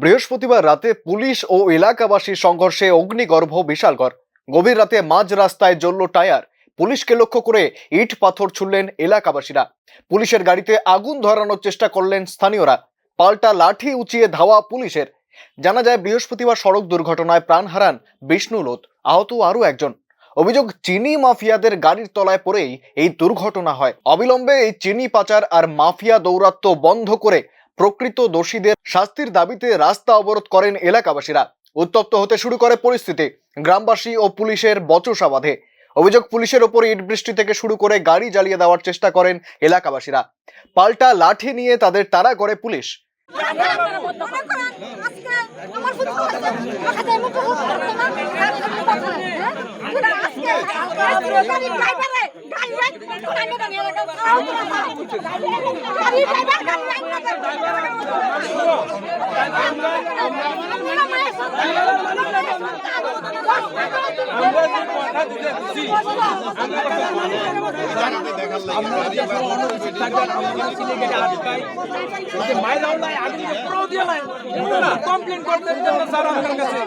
বৃহস্পতিবার রাতে পুলিশ ও এলাকাবাসীর সংঘর্ষে অগ্নিগর্ভ বিশালগড়। গভীর রাতে মাঝ রাস্তায় জ্বলল টায়ার। পুলিশকে লক্ষ্য করে ইট পাথর ছুড়লেন এলাকাবাসীরা। পুলিশের গাড়িতে আগুন ধরানোর চেষ্টা করলেন স্থানীয়রা। পাল্টা লাঠি উঁচিয়ে ধাওয়া পুলিশের। জানা যায়, বৃহস্পতিবার সড়ক দুর্ঘটনায় প্রাণ হারান বিষ্ণু লোধ, আহত আরও একজন। অভিযোগ, চিনি মাফিয়াদের গাড়ির তলায় পড়েই এই দুর্ঘটনা হয়। অবিলম্বে এই চিনি পাচার আর মাফিয়া দৌরাত্ম্য বন্ধ করে প্রকৃত দোষীদের শাস্তির দাবিতে রাস্তা অবরোধ করেন এলাকাবাসীরা। উত্তপ্ত হতে শুরু করে পরিস্থিতি। গ্রামবাসী ও পুলিশের বচসা বাঁধে। অভিযোগ, পুলিশের ওপর ইট বৃষ্টি থেকে শুরু করে গাড়ি জ্বালিয়ে দেওয়ার চেষ্টা করেন এলাকাবাসীরা। পাল্টা লাঠি নিয়ে তাদের তাড়া করে পুলিশ। কমপ্লেন করতে স্যার আপনার কাছে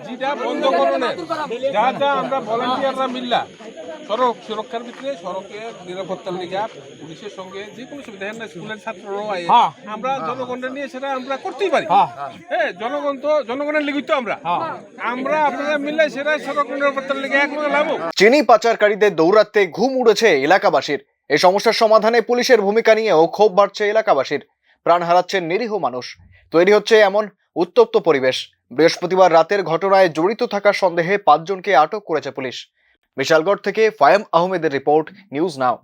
যেটা বন্ধ করুন, যা যা আমরা ভলান্টিয়াররা মিললা সড়ক সুরক্ষার ভিতরে সড়কের নিরাপত্তার লিগা পুলিশের সঙ্গে যে কোনো সুবিধা না, স্কুলের ছাত্ররাও আমরা জনগণের নিয়ে সেটা আমরা করতেই পারি। হ্যাঁ, জনগণ তো জনগণের লিগিত তো আমরা আপনারা মিললে সেটা সড়ক নিরাপত্তার লিগে এক মনে লাভ। চিনি পাচারকারীদের দৌরাত্মে ঘুম উড়েছে এলাকাবাসীর। এই সমস্যার সমাধানে পুলিশের ভূমিকা নিয়েও ক্ষোভ বাড়ছে এলাকাবাসীর। প্রাণ হারাচ্ছেন নিরীহ মানুষ। তৈরি হচ্ছে এমন উত্তপ্ত পরিবেশ। বৃহস্পতিবার রাতের ঘটনায় জড়িত থাকার সন্দেহে 5 জনকে আটক করেছে পুলিশ। বিশালগড় থেকে ফায়েম আহমেদের রিপোর্ট, নিউজ নাও।